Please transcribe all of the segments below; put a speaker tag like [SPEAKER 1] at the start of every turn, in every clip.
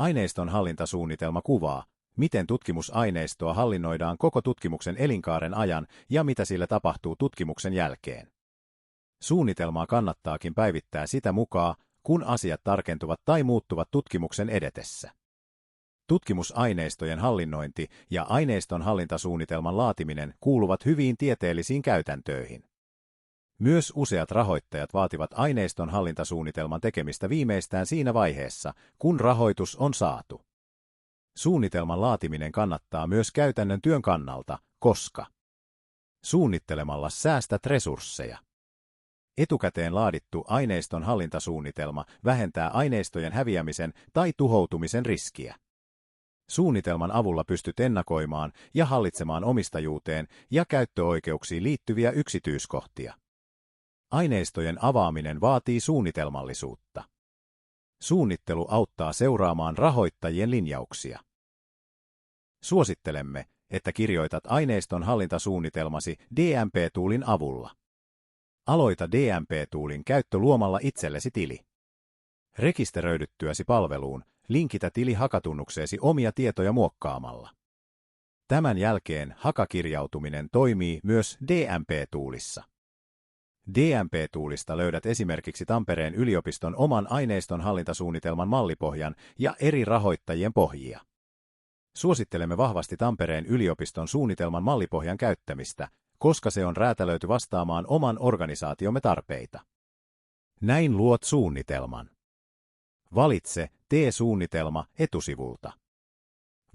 [SPEAKER 1] Aineiston hallintasuunnitelma kuvaa, miten tutkimusaineistoa hallinnoidaan koko tutkimuksen elinkaaren ajan ja mitä sille tapahtuu tutkimuksen jälkeen. Suunnitelmaa kannattaakin päivittää sitä mukaan, kun asiat tarkentuvat tai muuttuvat tutkimuksen edetessä. Tutkimusaineistojen hallinnointi ja aineiston hallintasuunnitelman laatiminen kuuluvat hyviin tieteellisiin käytäntöihin. Myös useat rahoittajat vaativat aineiston hallintasuunnitelman tekemistä viimeistään siinä vaiheessa, kun rahoitus on saatu. Suunnitelman laatiminen kannattaa myös käytännön työn kannalta, koska suunnittelemalla säästät resursseja. Etukäteen laadittu aineiston hallintasuunnitelma vähentää aineistojen häviämisen tai tuhoutumisen riskiä. Suunnitelman avulla pystyt ennakoimaan ja hallitsemaan omistajuuteen ja käyttöoikeuksiin liittyviä yksityiskohtia. Aineistojen avaaminen vaatii suunnitelmallisuutta. Suunnittelu auttaa seuraamaan rahoittajien linjauksia. Suosittelemme, että kirjoitat aineiston hallintasuunnitelmasi DMP-tuulin avulla. Aloita DMP-tuulin käyttö luomalla itsellesi tili. Rekisteröidyttyäsi palveluun, linkitä tili hakatunnuksesi omia tietoja muokkaamalla. Tämän jälkeen hakakirjautuminen toimii myös DMP-tuulissa. DMP-tuulista löydät esimerkiksi Tampereen yliopiston oman aineiston hallintasuunnitelman mallipohjan ja eri rahoittajien pohjia. Suosittelemme vahvasti Tampereen yliopiston suunnitelman mallipohjan käyttämistä, koska se on räätälöity vastaamaan oman organisaatiomme tarpeita. Näin luot suunnitelman. Valitse T-suunnitelma etusivulta.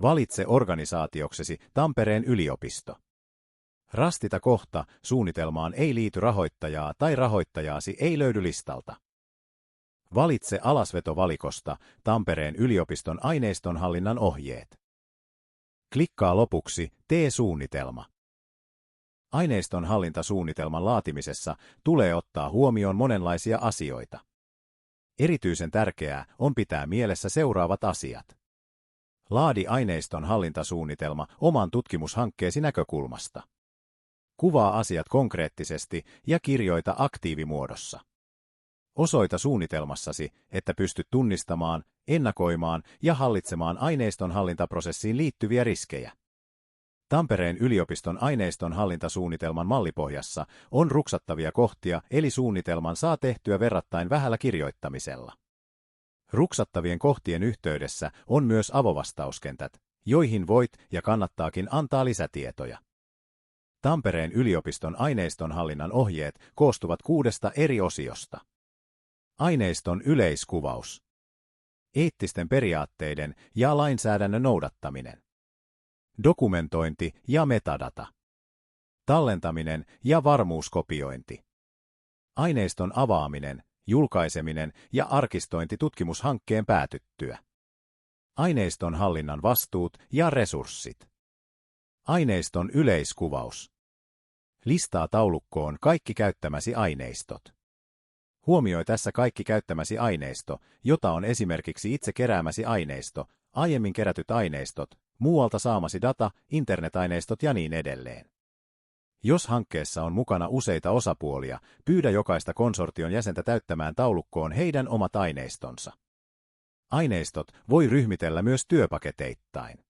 [SPEAKER 1] Valitse organisaatioksesi Tampereen yliopisto. Rastita kohta, suunnitelmaan ei liity rahoittajaa tai rahoittajaasi ei löydy listalta. Valitse alasvetovalikosta Tampereen yliopiston aineistonhallinnan ohjeet. Klikkaa lopuksi T-suunnitelma. Aineiston hallintasuunnitelman laatimisessa tulee ottaa huomioon monenlaisia asioita. Erityisen tärkeää on pitää mielessä seuraavat asiat. Laadi aineiston hallintasuunnitelma oman tutkimushankkeesi näkökulmasta. Kuvaa asiat konkreettisesti ja kirjoita aktiivimuodossa. Osoita suunnitelmassasi, että pystyt tunnistamaan, ennakoimaan ja hallitsemaan aineiston hallintaprosessiin liittyviä riskejä. Tampereen yliopiston aineiston hallintasuunnitelman mallipohjassa on ruksattavia kohtia, eli suunnitelman saa tehtyä verrattain vähällä kirjoittamisella. Ruksattavien kohtien yhteydessä on myös avovastauskentät, joihin voit ja kannattaakin antaa lisätietoja. Tampereen yliopiston aineistonhallinnan ohjeet koostuvat 6 eri osiosta. Aineiston yleiskuvaus. Eettisten periaatteiden ja lainsäädännön noudattaminen. Dokumentointi ja metadata. Tallentaminen ja varmuuskopiointi. Aineiston avaaminen, julkaiseminen ja arkistointi tutkimushankkeen päätyttyä. Aineiston hallinnan vastuut ja resurssit. Aineiston yleiskuvaus. Listaa taulukkoon kaikki käyttämäsi aineistot. Huomioi tässä kaikki käyttämäsi aineisto, jota on esimerkiksi itse keräämäsi aineisto, aiemmin kerätyt aineistot, muualta saamasi data, internetaineistot ja niin edelleen. Jos hankkeessa on mukana useita osapuolia, pyydä jokaista konsortion jäsentä täyttämään taulukkoon heidän omat aineistonsa. Aineistot voi ryhmitellä myös työpaketeittain.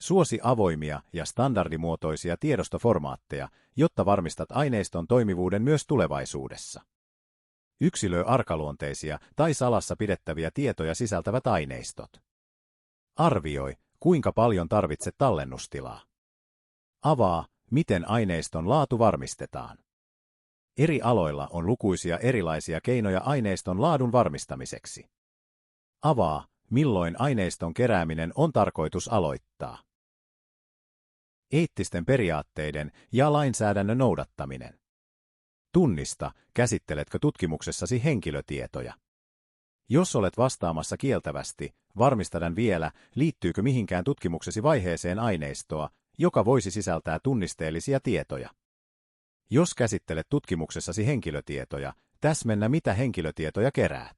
[SPEAKER 1] Suosi avoimia ja standardimuotoisia tiedostoformaatteja, jotta varmistat aineiston toimivuuden myös tulevaisuudessa. Yksilöi arkaluonteisia tai salassa pidettäviä tietoja sisältävät aineistot. Arvioi, kuinka paljon tarvitset tallennustilaa. Avaa, miten aineiston laatu varmistetaan. Eri aloilla on lukuisia erilaisia keinoja aineiston laadun varmistamiseksi. Avaa, milloin aineiston kerääminen on tarkoitus aloittaa. Eettisten periaatteiden ja lainsäädännön noudattaminen. Tunnista, käsitteletkö tutkimuksessasi henkilötietoja. Jos olet vastaamassa kieltävästi, varmistadan vielä, liittyykö mihinkään tutkimuksesi vaiheeseen aineistoa, joka voisi sisältää tunnisteellisia tietoja. Jos käsittelet tutkimuksessasi henkilötietoja, täsmennä mitä henkilötietoja keräät.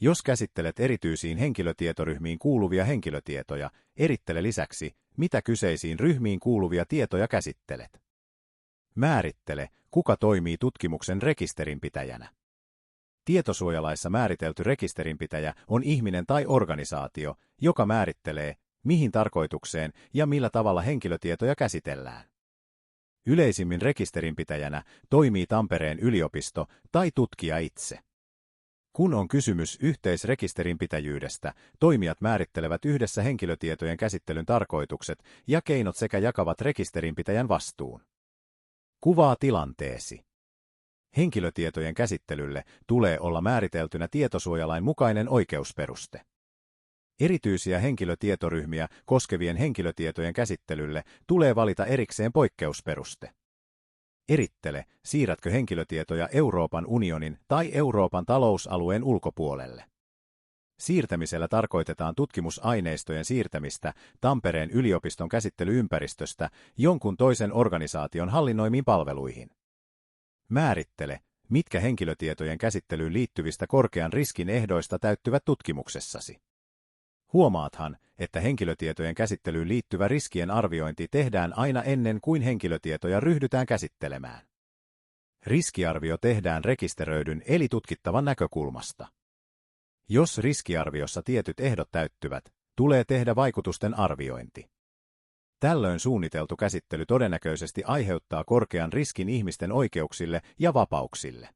[SPEAKER 1] Jos käsittelet erityisiin henkilötietoryhmiin kuuluvia henkilötietoja, erittele lisäksi, mitä kyseisiin ryhmiin kuuluvia tietoja käsittelet. Määrittele, kuka toimii tutkimuksen rekisterinpitäjänä. Tietosuojalaissa määritelty rekisterinpitäjä on ihminen tai organisaatio, joka määrittelee, mihin tarkoitukseen ja millä tavalla henkilötietoja käsitellään. Yleisimmin rekisterinpitäjänä toimii Tampereen yliopisto tai tutkija itse. Kun on kysymys yhteisrekisterinpitäjyydestä, toimijat määrittelevät yhdessä henkilötietojen käsittelyn tarkoitukset ja keinot sekä jakavat rekisterinpitäjän vastuun. Kuvaa tilanteesi. Henkilötietojen käsittelylle tulee olla määriteltynä tietosuojalain mukainen oikeusperuste. Erityisiä henkilötietoryhmiä koskevien henkilötietojen käsittelylle tulee valita erikseen poikkeusperuste. Erittele, siirrätkö henkilötietoja Euroopan unionin tai Euroopan talousalueen ulkopuolelle. Siirtämisellä tarkoitetaan tutkimusaineistojen siirtämistä Tampereen yliopiston käsittelyympäristöstä jonkun toisen organisaation hallinnoimiin palveluihin. Määrittele, mitkä henkilötietojen käsittelyyn liittyvistä korkean riskin ehdoista täyttyvät tutkimuksessasi. Huomaathan, että henkilötietojen käsittelyyn liittyvä riskien arviointi tehdään aina ennen kuin henkilötietoja ryhdytään käsittelemään. Riskiarvio tehdään rekisteröidyn eli tutkittavan näkökulmasta. Jos riskiarviossa tietyt ehdot täyttyvät, tulee tehdä vaikutusten arviointi. Tällöin suunniteltu käsittely todennäköisesti aiheuttaa korkean riskin ihmisten oikeuksille ja vapauksille.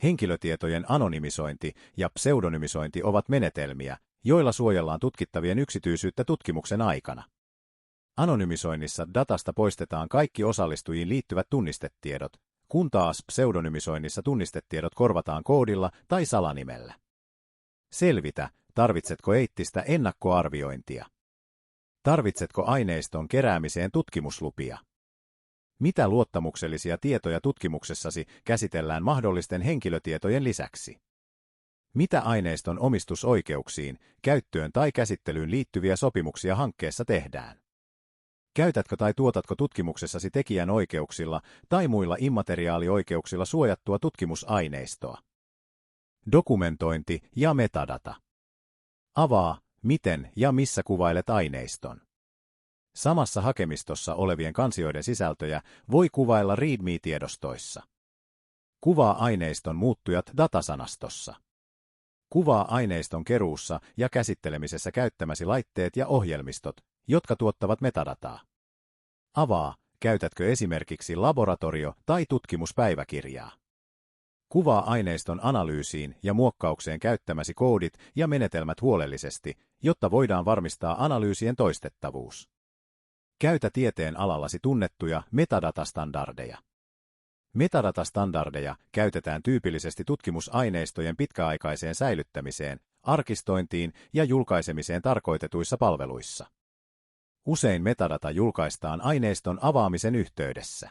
[SPEAKER 1] Henkilötietojen anonymisointi ja pseudonymisointi ovat menetelmiä, joilla suojellaan tutkittavien yksityisyyttä tutkimuksen aikana. Anonymisoinnissa datasta poistetaan kaikki osallistujiin liittyvät tunnistetiedot, kun taas pseudonymisoinnissa tunnistetiedot korvataan koodilla tai salanimellä. Selvitä, tarvitsetko eettistä ennakkoarviointia. Tarvitsetko aineiston keräämiseen tutkimuslupia? Mitä luottamuksellisia tietoja tutkimuksessasi käsitellään mahdollisten henkilötietojen lisäksi? Mitä aineiston omistusoikeuksiin, käyttöön tai käsittelyyn liittyviä sopimuksia hankkeessa tehdään? Käytätkö tai tuotatko tutkimuksessasi tekijänoikeuksilla tai muilla immateriaalioikeuksilla suojattua tutkimusaineistoa? Dokumentointi ja metadata. Avaa, miten ja missä kuvailet aineiston. Samassa hakemistossa olevien kansioiden sisältöjä voi kuvailla README-tiedostoissa. Kuvaa aineiston muuttujat datasanastossa. Kuvaa aineiston keruussa ja käsittelemisessä käyttämäsi laitteet ja ohjelmistot, jotka tuottavat metadataa. Avaa, käytätkö esimerkiksi laboratorio- tai tutkimuspäiväkirjaa. Kuvaa aineiston analyysiin ja muokkaukseen käyttämäsi koodit ja menetelmät huolellisesti, jotta voidaan varmistaa analyysien toistettavuus. Käytä tieteen alallasi tunnettuja metadatastandardeja. Metadatastandardeja käytetään tyypillisesti tutkimusaineistojen pitkäaikaiseen säilyttämiseen, arkistointiin ja julkaisemiseen tarkoitetuissa palveluissa. Usein metadata julkaistaan aineiston avaamisen yhteydessä.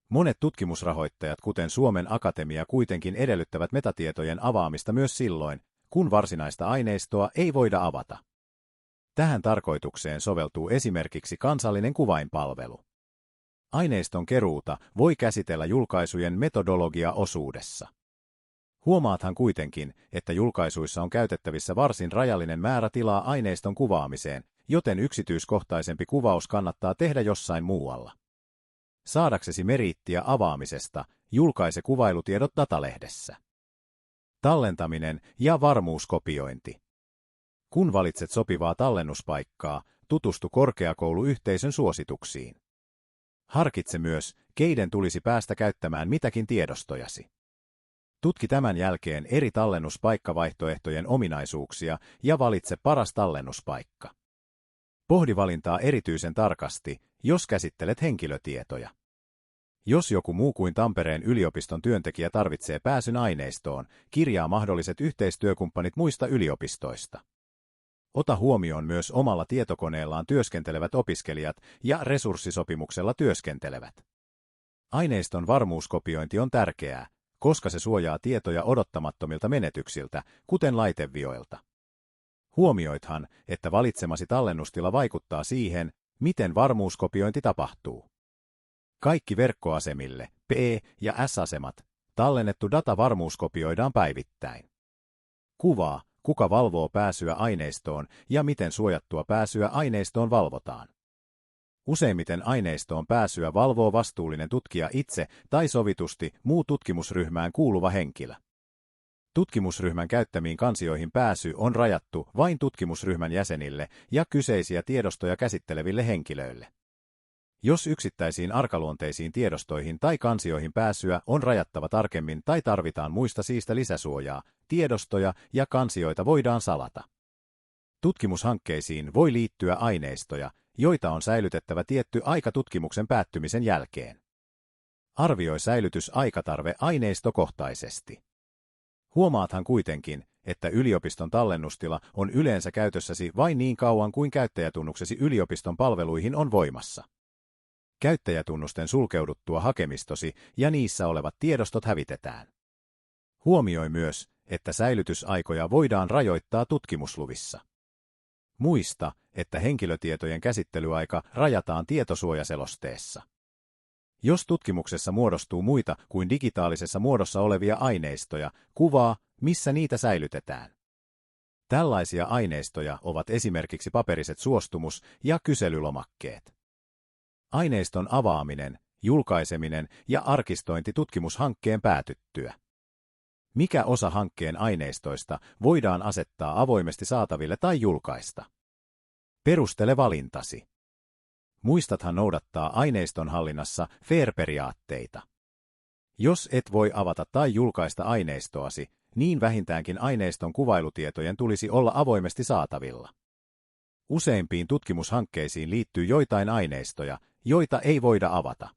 [SPEAKER 1] Monet tutkimusrahoittajat, kuten Suomen Akatemia, kuitenkin edellyttävät metatietojen avaamista myös silloin, kun varsinaista aineistoa ei voida avata. Tähän tarkoitukseen soveltuu esimerkiksi kansallinen kuvainpalvelu. Aineiston keruuta voi käsitellä julkaisujen metodologia-osuudessa. Huomaathan kuitenkin, että julkaisuissa on käytettävissä varsin rajallinen määrä tilaa aineiston kuvaamiseen, joten yksityiskohtaisempi kuvaus kannattaa tehdä jossain muualla. Saadaksesi meriittiä avaamisesta, julkaise kuvailutiedot datalehdessä. Tallentaminen ja varmuuskopiointi. Kun valitset sopivaa tallennuspaikkaa, tutustu korkeakouluyhteisön suosituksiin. Harkitse myös, keiden tulisi päästä käyttämään mitäkin tiedostojasi. Tutki tämän jälkeen eri tallennuspaikkavaihtoehtojen ominaisuuksia ja valitse paras tallennuspaikka. Pohdi valintaa erityisen tarkasti, jos käsittelet henkilötietoja. Jos joku muu kuin Tampereen yliopiston työntekijä tarvitsee pääsyn aineistoon, kirjaa mahdolliset yhteistyökumppanit muista yliopistoista. Ota huomioon myös omalla tietokoneellaan työskentelevät opiskelijat ja resurssisopimuksella työskentelevät. Aineiston varmuuskopiointi on tärkeää, koska se suojaa tietoja odottamattomilta menetyksiltä, kuten laitevioilta. Huomioithan, että valitsemasi tallennustila vaikuttaa siihen, miten varmuuskopiointi tapahtuu. Kaikki verkkoasemille, P- ja S-asemat, tallennettu data varmuuskopioidaan päivittäin. Kuvaa, kuka valvoo pääsyä aineistoon ja miten suojattua pääsyä aineistoon valvotaan. Useimmiten aineistoon pääsyä valvoo vastuullinen tutkija itse tai sovitusti muu tutkimusryhmään kuuluva henkilö. Tutkimusryhmän käyttämiin kansioihin pääsy on rajattu vain tutkimusryhmän jäsenille ja kyseisiä tiedostoja käsitteleville henkilöille. Jos yksittäisiin arkaluonteisiin tiedostoihin tai kansioihin pääsyä on rajattava tarkemmin tai tarvitaan muista syistä lisäsuojaa, tiedostoja ja kansioita voidaan salata. Tutkimushankkeisiin voi liittyä aineistoja, joita on säilytettävä tietty aika tutkimuksen päättymisen jälkeen. Arvioi säilytysaikatarve aineistokohtaisesti. Huomaathan kuitenkin, että yliopiston tallennustila on yleensä käytössäsi vain niin kauan kuin käyttäjätunnuksesi yliopiston palveluihin on voimassa. Käyttäjätunnusten sulkeuduttua hakemistosi ja niissä olevat tiedostot hävitetään. Huomioi myös, että säilytysaikoja voidaan rajoittaa tutkimusluvissa. Muista, että henkilötietojen käsittelyaika rajataan tietosuojaselosteessa. Jos tutkimuksessa muodostuu muita kuin digitaalisessa muodossa olevia aineistoja, kuvaa, missä niitä säilytetään. Tällaisia aineistoja ovat esimerkiksi paperiset suostumus- ja kyselylomakkeet. Aineiston avaaminen, julkaiseminen ja arkistointi tutkimushankkeen päätyttyä. Mikä osa hankkeen aineistoista voidaan asettaa avoimesti saataville tai julkaista? Perustele valintasi. Muistathan noudattaa aineiston hallinnassa FAIR-periaatteita. Jos et voi avata tai julkaista aineistoasi, niin vähintäänkin aineiston kuvailutietojen tulisi olla avoimesti saatavilla. Useimpiin tutkimushankkeisiin liittyy joitain aineistoja, joita ei voida avata.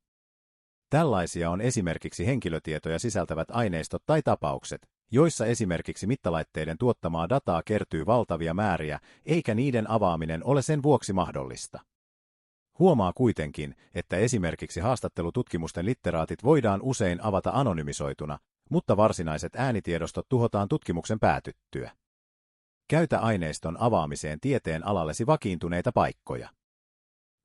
[SPEAKER 1] Tällaisia on esimerkiksi henkilötietoja sisältävät aineistot tai tapaukset, joissa esimerkiksi mittalaitteiden tuottamaa dataa kertyy valtavia määriä, eikä niiden avaaminen ole sen vuoksi mahdollista. Huomaa kuitenkin, että esimerkiksi haastattelututkimusten litteraatit voidaan usein avata anonymisoituna, mutta varsinaiset äänitiedostot tuhotaan tutkimuksen päätyttyä. Käytä aineiston avaamiseen tieteen alallesi vakiintuneita paikkoja.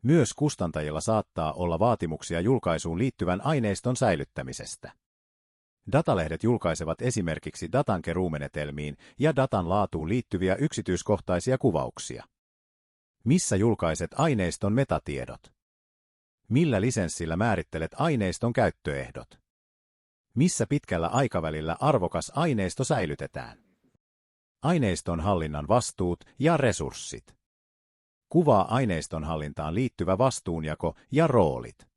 [SPEAKER 1] Myös kustantajilla saattaa olla vaatimuksia julkaisuun liittyvän aineiston säilyttämisestä. Datalehdet julkaisevat esimerkiksi datankeruumenetelmiin ja datan laatuun liittyviä yksityiskohtaisia kuvauksia. Missä julkaiset aineiston metatiedot? Millä lisenssillä määrittelet aineiston käyttöehdot? Missä pitkällä aikavälillä arvokas aineisto säilytetään? Aineiston hallinnan vastuut ja resurssit. Kuvaa aineiston hallintaan liittyvä vastuunjako ja roolit.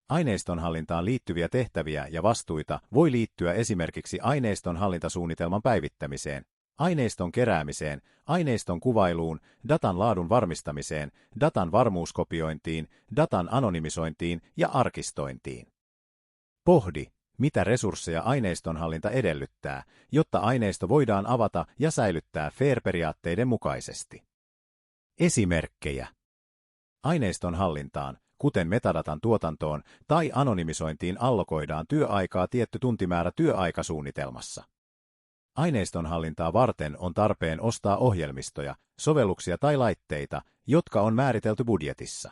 [SPEAKER 1] Aineiston hallintaan liittyviä tehtäviä ja vastuita voi liittyä esimerkiksi aineiston hallintasuunnitelman päivittämiseen, aineiston keräämiseen, aineiston kuvailuun, datan laadun varmistamiseen, datan varmuuskopiointiin, datan anonymisointiin ja arkistointiin. Pohdi, mitä resursseja aineistonhallinta edellyttää, jotta aineisto voidaan avata ja säilyttää FAIR-periaatteiden mukaisesti. Esimerkkejä. Aineiston hallintaan, kuten metadatan tuotantoon tai anonymisointiin allokoidaan työaikaa tietty tuntimäärä työaikasuunnitelmassa. Aineiston hallintaa varten on tarpeen ostaa ohjelmistoja, sovelluksia tai laitteita, jotka on määritelty budjetissa.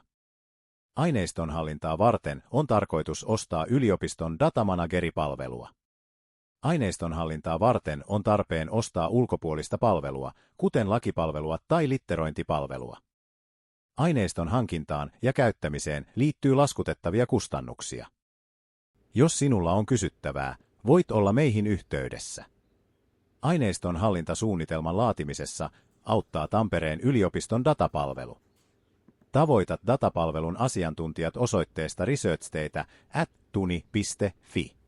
[SPEAKER 1] Aineiston hallintaa varten on tarkoitus ostaa yliopiston datamanageripalvelua. Aineiston hallintaa varten on tarpeen ostaa ulkopuolista palvelua, kuten lakipalvelua tai litterointipalvelua. Aineiston hankintaan ja käyttämiseen liittyy laskutettavia kustannuksia. Jos sinulla on kysyttävää, voit olla meihin yhteydessä. Aineiston hallintasuunnitelman laatimisessa auttaa Tampereen yliopiston datapalvelu. Tavoitat datapalvelun asiantuntijat osoitteesta researchdata@tuni.fi.